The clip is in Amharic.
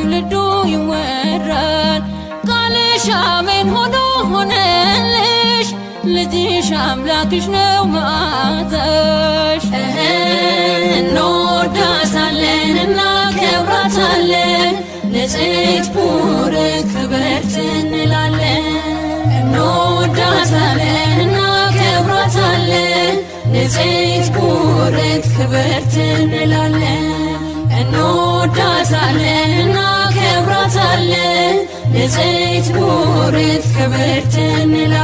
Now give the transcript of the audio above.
በትውልዱ ይወራል። ቃልሽ አሜን ሆኖ ሆነልሽ ልጅሽ አምላክሽ ነው መዓዛሽ። እንወዳታለን እናከብራታለን ንጽሕት ቡርክት ክብርት እንላለን። እንወዳታለን እናከብራታለን ንጽሕት ቡርክት ክብርት እንላለን። እንወዳታለን እናከብራታለን ንጽሕት ቡርክት ክብርት እንላለን።